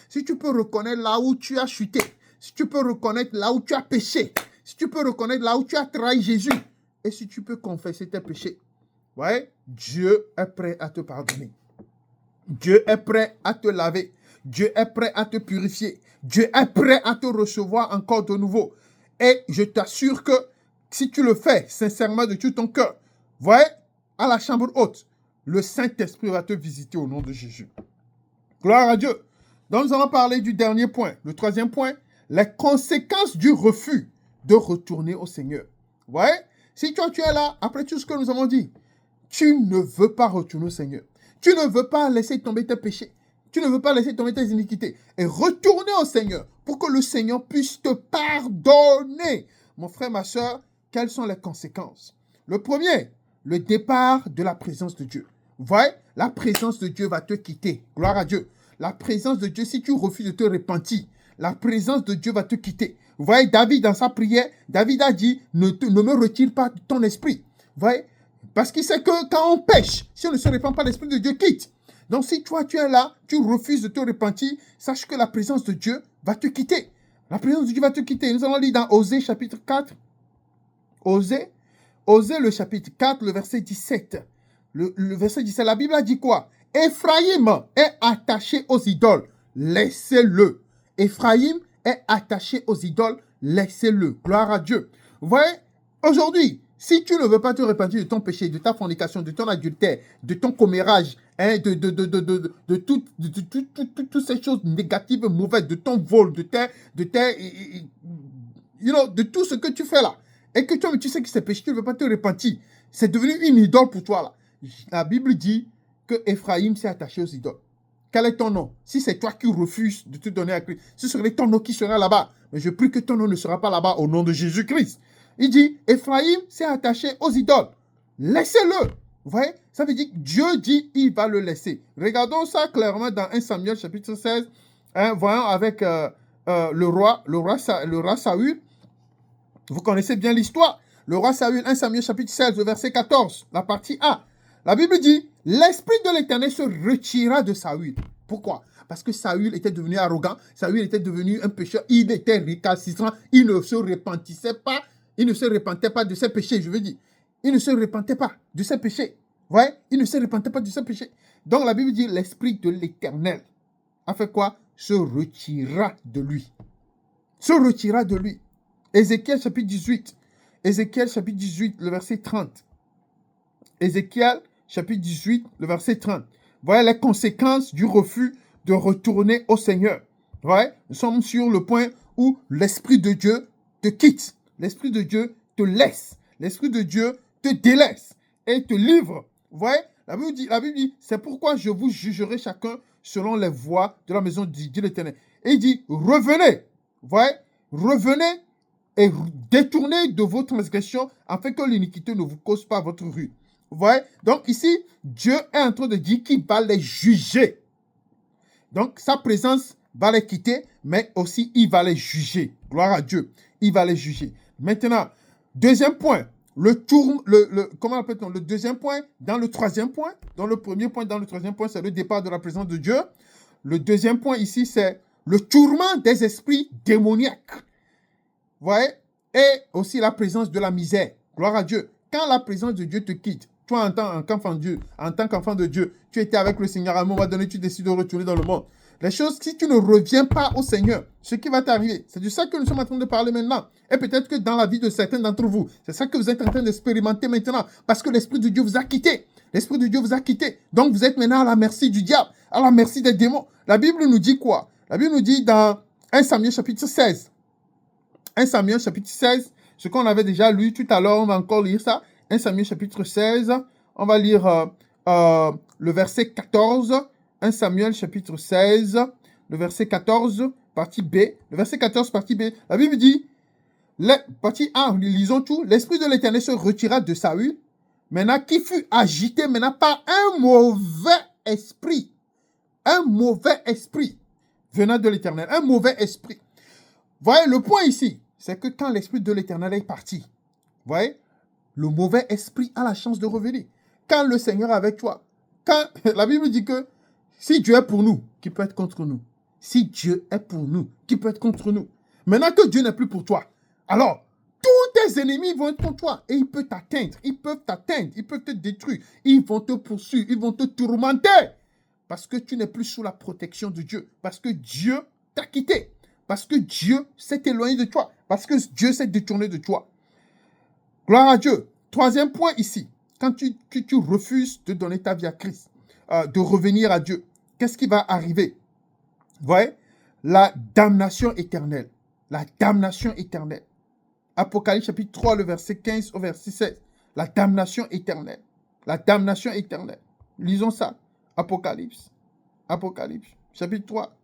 si tu peux reconnaître là où tu as chuté, si tu peux reconnaître là où tu as péché, si tu peux reconnaître là où tu as trahi Jésus, et si tu peux confesser tes péchés, vous voyez, Dieu est prêt à te pardonner. Dieu est prêt à te laver. Dieu est prêt à te purifier. Dieu est prêt à te recevoir encore de nouveau. Et je t'assure que si tu le fais sincèrement de tout ton cœur, voyez, à la chambre haute, le Saint-Esprit va te visiter au nom de Jésus. Gloire à Dieu. Donc nous allons parler du dernier point. Le troisième point, les conséquences du refus de retourner au Seigneur. Vous voyez, si toi tu es là, après tout ce que nous avons dit, tu ne veux pas retourner au Seigneur. Tu ne veux pas laisser tomber tes péchés. Tu ne veux pas laisser tomber tes iniquités. Et retourner au Seigneur pour que le Seigneur puisse te pardonner. Mon frère, ma soeur, quelles sont les conséquences? Le premier, le départ de la présence de Dieu. Vous voyez, la présence de Dieu va te quitter. Gloire à Dieu. La présence de Dieu, si tu refuses de te repentir, la présence de Dieu va te quitter. Vous voyez, David, dans sa prière, David a dit, ne me retire pas ton esprit. Vous voyez, parce qu'il sait que quand on pêche, si on ne se répand pas, l'Esprit de Dieu quitte. Donc si toi tu es là, tu refuses de te repentir, sache que la présence de Dieu va te quitter. La présence de Dieu va te quitter. Nous allons lire dans Osée chapitre 4. Osée le chapitre 4, le verset 17. Le verset 17, la Bible a dit quoi? Éphraïm est attaché aux idoles, laissez-le. Éphraïm est attaché aux idoles, laissez-le. Gloire à Dieu. Vous voyez, aujourd'hui, si tu ne veux pas te repentir de ton péché, de ta fornication, de ton adultère, de ton commérage, hein, de toutes ces choses négatives, mauvaises, de ton vol, de tout ce que tu fais là, et que toi, tu sais que c'est péché, tu ne veux pas te repentir, c'est devenu une idole pour toi là. La Bible dit que Éphraïm s'est attaché aux idoles. Quel est ton nom? Si c'est toi qui refuses de te donner à Christ, ce serait ton nom qui sera là-bas. Mais je prie que ton nom ne sera pas là-bas au nom de Jésus-Christ. Il dit, Éphraïm s'est attaché aux idoles. Laissez-le. Vous voyez, ça veut dire que Dieu dit, il va le laisser. Regardons ça clairement dans 1 Samuel chapitre 16. Hein, voyons avec le roi Saül. Vous connaissez bien l'histoire. Le roi Saül, 1 Samuel chapitre 16, le verset 14, la partie A. La Bible dit, l'Esprit de l'Éternel se retira de Saül. Pourquoi? Parce que Saül était devenu arrogant, Saül était devenu un pécheur, il était récalcitrant, il ne se repentait pas de ses péchés, je veux dire. Il ne se repentait pas de ses péchés. Vous voyez? Il ne se repentait pas de ses péchés. Donc la Bible dit, l'Esprit de l'Éternel a fait quoi? Se retira de lui. Se retira de lui. Ézéchiel chapitre 18. Ézéchiel chapitre 18, le verset 30. Ézéchiel chapitre 18, le verset 30. Voyez les conséquences du refus de retourner au Seigneur. Voyez, nous sommes sur le point où l'Esprit de Dieu te quitte. L'Esprit de Dieu te laisse. L'Esprit de Dieu te délaisse et te livre. Vous voyez, La Bible dit, c'est pourquoi je vous jugerai chacun selon les voies de la maison de Dieu l'Éternel. Et il dit, revenez, vous voyez, revenez et détournez de vos transgressions afin que l'iniquité ne vous cause pas votre rue. Vous voyez, donc ici, Dieu est en train de dire qu'il va les juger. Donc, sa présence va les quitter, mais aussi il va les juger. Gloire à Dieu. Il va les juger. Maintenant, deuxième point. Comment appelle-t-on? Le deuxième point dans le troisième point. Dans le premier point, dans le troisième point, c'est le départ de la présence de Dieu. Le deuxième point ici, c'est le tourment des esprits démoniaques. Vous voyez? Et aussi la présence de la misère. Gloire à Dieu. Quand la présence de Dieu te quitte, toi, en tant qu'enfant de Dieu, tu étais avec le Seigneur, à un moment donné, tu décides de retourner dans le monde. Les choses, si tu ne reviens pas au Seigneur, ce qui va t'arriver, c'est de ça que nous sommes en train de parler maintenant. Et peut-être que dans la vie de certains d'entre vous, c'est ça que vous êtes en train d'expérimenter maintenant, parce que l'Esprit de Dieu vous a quitté. L'Esprit de Dieu vous a quitté. Donc, vous êtes maintenant à la merci du diable, à la merci des démons. La Bible nous dit quoi? La Bible nous dit dans 1 Samuel chapitre 16. 1 Samuel chapitre 16, ce qu'on avait déjà lu tout à l'heure, on va encore lire ça. 1 Samuel chapitre 16, on va lire le verset 14. 1 Samuel chapitre 16, le verset 14, partie B. Le verset 14, partie B. La Bible dit, partie A, lisons tout. L'Esprit de l'Éternel se retira de Saül, maintenant qui fut agité maintenant par un mauvais esprit. Un mauvais esprit venant de l'Éternel. Un mauvais esprit. Voyez, le point ici, c'est que quand l'Esprit de l'Éternel est parti, voyez, le mauvais esprit a la chance de revenir. Quand le Seigneur est avec toi, quand la Bible dit que si Dieu est pour nous, qui peut être contre nous? Si Dieu est pour nous, qui peut être contre nous? Maintenant que Dieu n'est plus pour toi, alors tous tes ennemis vont être contre toi et ils peuvent t'atteindre, ils peuvent te détruire, ils vont te poursuivre, ils vont te tourmenter parce que tu n'es plus sous la protection de Dieu, parce que Dieu t'a quitté, parce que Dieu s'est éloigné de toi, parce que Dieu s'est détourné de toi. Gloire à Dieu. Troisième point ici, quand tu refuses de donner ta vie à Christ, de revenir à Dieu, qu'est-ce qui va arriver? Vous voyez? La damnation éternelle. La damnation éternelle. Apocalypse chapitre 3, le verset 15 au verset 16. La damnation éternelle. La damnation éternelle. Lisons ça. Apocalypse. Apocalypse chapitre 3.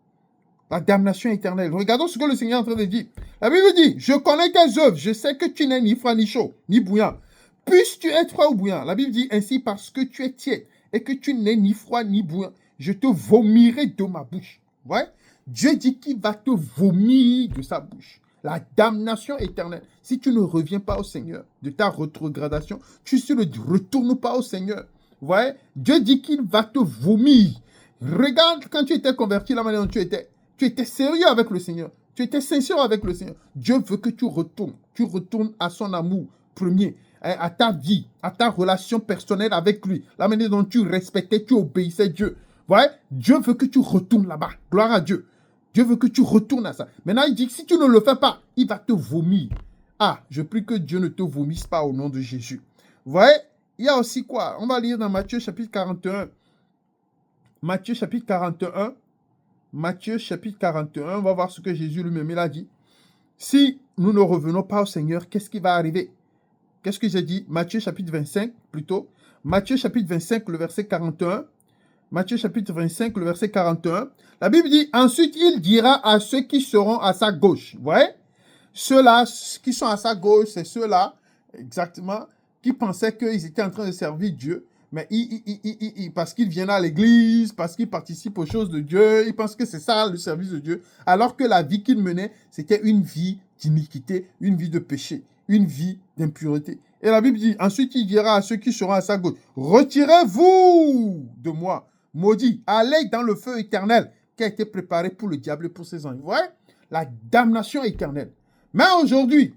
La damnation éternelle. Regardons ce que le Seigneur est en train de dire. La Bible dit, je connais tes œuvres, je sais que tu n'es ni froid ni chaud, ni bouillant. Puisses-tu être froid ou bouillant? La Bible dit ainsi parce que tu es tiède et que tu n'es ni froid ni bouillant, je te vomirai de ma bouche. Ouais? Dieu dit qu'il va te vomir de sa bouche. La damnation éternelle. Si tu ne reviens pas au Seigneur de ta rétrogradation, tu ne retournes pas au Seigneur. Vous voyez? Dieu dit qu'il va te vomir. Regarde quand tu étais converti, la manière dont tu étais. Tu étais sérieux avec le Seigneur. Tu étais sincère avec le Seigneur. Dieu veut que tu retournes. Tu retournes à son amour premier, à ta vie, à ta relation personnelle avec lui. La manière dont tu respectais, tu obéissais Dieu. Ouais? Dieu veut que tu retournes là-bas. Gloire à Dieu. Dieu veut que tu retournes à ça. Maintenant, il dit que si tu ne le fais pas, il va te vomir. Ah, je prie que Dieu ne te vomisse pas au nom de Jésus. Vous voyez? Il y a aussi quoi? On va lire dans Matthieu chapitre 41. Matthieu chapitre 41. Matthieu chapitre 41, on va voir ce que Jésus lui-même a dit. Si nous ne revenons pas au Seigneur, qu'est-ce qui va arriver? Qu'est-ce que j'ai dit? Matthieu chapitre 25, plutôt. Matthieu chapitre 25, le verset 41. Matthieu chapitre 25, le verset 41. La Bible dit, ensuite il dira à ceux qui seront à sa gauche. Vous voyez? Ceux-là qui sont à sa gauche, c'est ceux-là, exactement, qui pensaient qu'ils étaient en train de servir Dieu. Mais parce qu'ils viennent à l'église, parce qu'ils participent aux choses de Dieu, ils pensent que c'est ça le service de Dieu, alors que la vie qu'ils menaient, c'était une vie d'iniquité, une vie de péché, une vie d'impureté. Et la Bible dit, ensuite il dira à ceux qui seront à sa gauche, retirez-vous de moi, maudits, allez dans le feu éternel qui a été préparé pour le diable et pour ses anges. Vous voyez? La damnation éternelle. Mais aujourd'hui,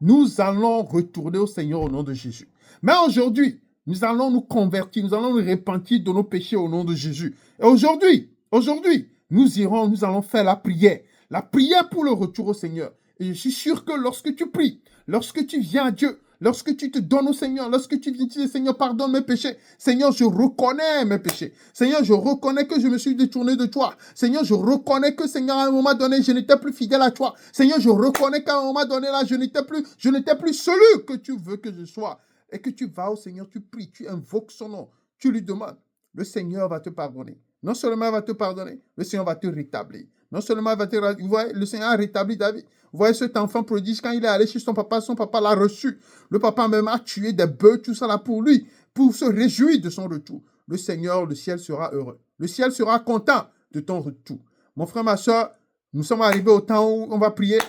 nous allons retourner au Seigneur au nom de Jésus. Mais aujourd'hui, nous allons nous convertir, nous allons nous repentir de nos péchés au nom de Jésus. Et aujourd'hui, nous allons faire la prière pour le retour au Seigneur. Et je suis sûr que lorsque tu pries, lorsque tu viens à Dieu, lorsque tu te donnes au Seigneur, lorsque tu viens dire, Seigneur, pardonne mes péchés. Seigneur, je reconnais mes péchés. Seigneur, je reconnais que je me suis détourné de toi. Seigneur, je reconnais que, Seigneur, à un moment donné, je n'étais plus fidèle à toi. Seigneur, je reconnais qu'à un moment donné, là, je n'étais plus celui que tu veux que je sois. Et que tu vas au Seigneur, tu pries, tu invoques son nom, tu lui demandes, le Seigneur va te pardonner. Non seulement il va te pardonner, le Seigneur va te rétablir. Non seulement il va te rétablir, vous voyez, le Seigneur a rétabli David. Vous voyez cet enfant prodige, quand il est allé chez son papa l'a reçu. Le papa même a tué des bœufs, tout ça là pour lui, pour se réjouir de son retour. Le Seigneur, le ciel sera heureux. Le ciel sera content de ton retour. Mon frère, ma soeur, nous sommes arrivés au temps où on va prier.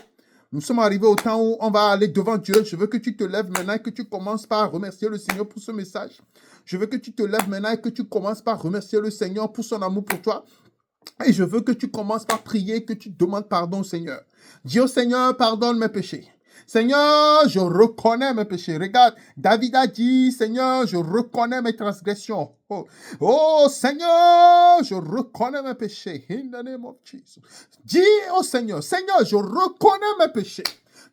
Nous sommes arrivés au temps où on va aller devant Dieu. Je veux que tu te lèves maintenant et que tu commences par remercier le Seigneur pour ce message. Je veux que tu te lèves maintenant et que tu commences par remercier le Seigneur pour son amour pour toi. Et je veux que tu commences par prier, que tu demandes pardon au Seigneur. Dis au Seigneur, pardonne mes péchés. Seigneur, je reconnais mes péchés. Regarde, David a dit, Seigneur, je reconnais mes transgressions. Oh, Seigneur, je reconnais mes péchés. In the name of Jesus. Dis au Seigneur, Seigneur, je reconnais mes péchés.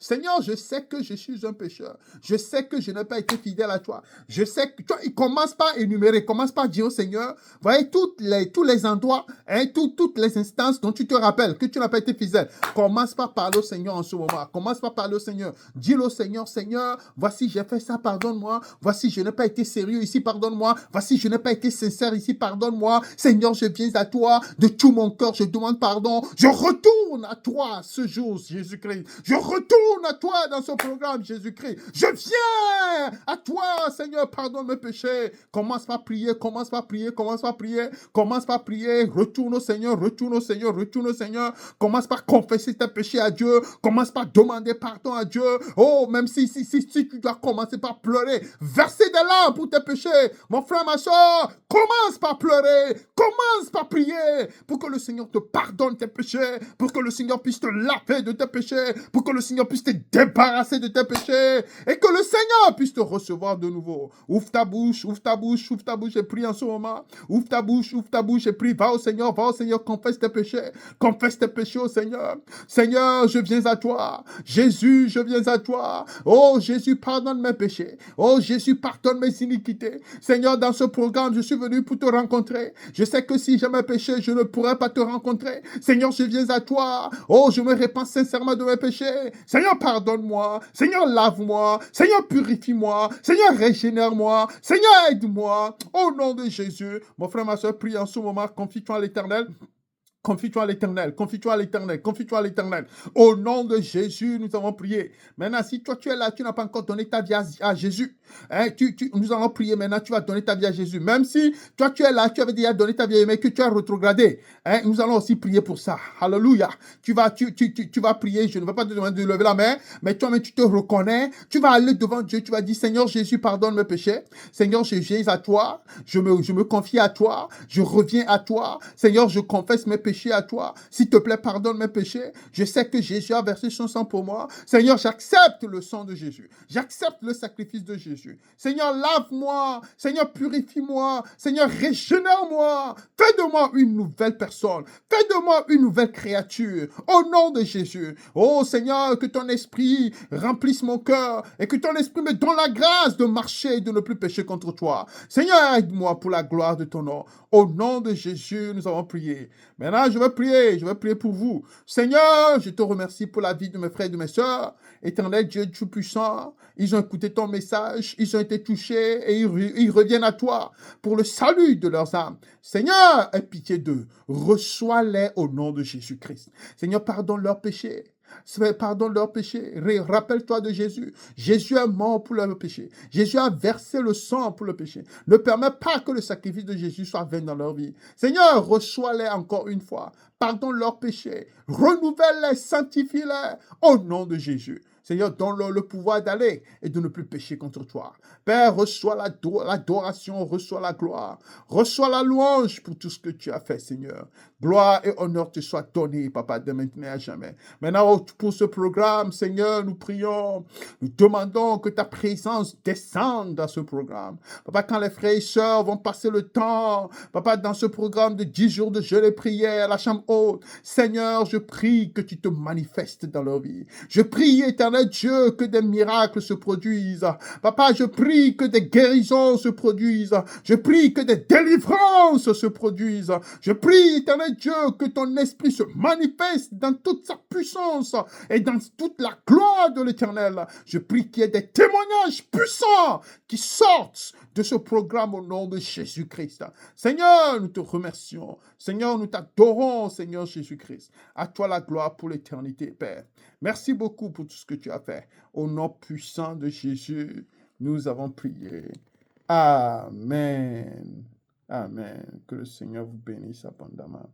Seigneur, je sais que je suis un pécheur. Je sais que je n'ai pas été fidèle à toi. Je sais que toi, il commence par énumérer, commence par dire au Seigneur, voyez, tous les endroits, toutes les instances dont tu te rappelles que tu n'as pas été fidèle. Commence par parler au Seigneur en ce moment. Commence par parler au Seigneur. Dis-le au Seigneur, Seigneur, voici, j'ai fait ça, pardonne-moi. Voici, je n'ai pas été sérieux ici, pardonne-moi. Voici, je n'ai pas été sincère ici, pardonne-moi. Seigneur, je viens à toi de tout mon cœur, je demande pardon. Je retourne à toi ce jour, Jésus-Christ. Je retourne à toi dans ce programme, Jésus-Christ. Je viens à toi, Seigneur, pardonne mes péchés. Commence par prier, commence par prier, commence par prier, commence par prier. Retourne au Seigneur, retourne au Seigneur, retourne au Seigneur. Commence par confesser tes péchés à Dieu. Commence par demander pardon à Dieu. Oh, même si tu dois commencer par pleurer, verser des larmes pour tes péchés. Mon frère, ma soeur, commence par pleurer, commence par prier pour que le Seigneur te pardonne tes péchés, pour que le Seigneur puisse te laver de tes péchés, pour que le Seigneur puisse te débarrasser de tes péchés et que le Seigneur puisse te recevoir de nouveau. Ouvre ta bouche, ouvre ta bouche, ouvre ta bouche et prie en ce moment. Ouvre ta bouche et prie. Va au Seigneur, confesse tes péchés au Seigneur. Seigneur, je viens à toi. Jésus, je viens à toi. Oh Jésus, pardonne mes péchés. Oh Jésus, pardonne mes iniquités. Seigneur, dans ce programme, je suis venu pour te rencontrer. Je sais que si j'ai mes péchés, je ne pourrais pas te rencontrer. Seigneur, je viens à toi. Oh, je me répands sincèrement de mes péchés. Seigneur, pardonne-moi. Seigneur, lave-moi. Seigneur, purifie-moi. Seigneur, régénère-moi. Seigneur, aide-moi. Au nom de Jésus. Mon frère, ma soeur, prie en ce moment. Confie-toi à l'Éternel. Confie-toi à l'Éternel, confie-toi à l'Éternel, confie-toi à l'Éternel. Au nom de Jésus, nous avons prié. Maintenant, si toi tu es là, tu n'as pas encore donné ta vie à Jésus, nous allons prier maintenant, tu vas donner ta vie à Jésus. Même si toi tu es là, tu avais déjà donné ta vie, mais que tu as rétrogradé, nous allons aussi prier pour ça. Alléluia. Tu vas prier, je ne vais pas te demander de lever la main, mais toi-même tu te reconnais, tu vas aller devant Dieu, tu vas dire, Seigneur Jésus, pardonne mes péchés. Seigneur, je viens à toi, je me confie à toi, je reviens à toi. Seigneur, je confesse mes péchés à toi. S'il te plaît, pardonne mes péchés. Je sais que Jésus a versé son sang pour moi. Seigneur, j'accepte le sang de Jésus. J'accepte le sacrifice de Jésus. Seigneur, lave-moi. Seigneur, purifie-moi. Seigneur, régénère-moi. Fais de moi une nouvelle personne. Fais de moi une nouvelle créature. Au nom de Jésus. Oh Seigneur, que ton esprit remplisse mon cœur et que ton esprit me donne la grâce de marcher et de ne plus pécher contre toi. Seigneur, aide-moi pour la gloire de ton nom. Au nom de Jésus, nous avons prié. Maintenant, je vais prier pour vous. Seigneur, je te remercie pour la vie de mes frères et de mes sœurs. Éternel Dieu Tout-Puissant, ils ont écouté ton message, ils ont été touchés et ils reviennent à toi pour le salut de leurs âmes. Seigneur, aie pitié d'eux. Reçois-les au nom de Jésus-Christ. Seigneur, pardonne leurs péchés. Pardonne leurs péchés. Rappelle-toi de Jésus. Jésus est mort pour leurs péchés. Jésus a versé le sang pour le péché. Ne permets pas que le sacrifice de Jésus soit vain dans leur vie. Seigneur, reçois-les encore une fois. Pardonne leurs péchés. Renouvelle-les, sanctifie-les au nom de Jésus. Seigneur, donne-leur le pouvoir d'aller et de ne plus pécher contre toi. Père, reçois l'adoration, reçois la gloire. Reçois la louange pour tout ce que tu as fait, Seigneur. Gloire et honneur te soient donnés, Papa, de maintenant à jamais. Maintenant, pour ce programme, Seigneur, nous prions, nous demandons que ta présence descende dans ce programme. Papa, quand les frères et sœurs vont passer le temps, Papa, dans ce programme de 10 jours de jeûne et prière à la chambre haute, Seigneur, je prie que tu te manifestes dans leur vie. Je prie, éternel Dieu, que des miracles se produisent. Papa, je prie que des guérisons se produisent. Je prie que des délivrances se produisent. Je prie, éternel Dieu, que ton esprit se manifeste dans toute sa puissance et dans toute la gloire de l'Éternel. Je prie qu'il y ait des témoignages puissants qui sortent de ce programme au nom de Jésus-Christ. Seigneur, nous te remercions. Seigneur, nous t'adorons, Seigneur Jésus-Christ. À toi la gloire pour l'éternité, Père. Merci beaucoup pour tout ce que tu as fait. Au nom puissant de Jésus, nous avons prié. Amen. Amen. Que le Seigneur vous bénisse abondamment.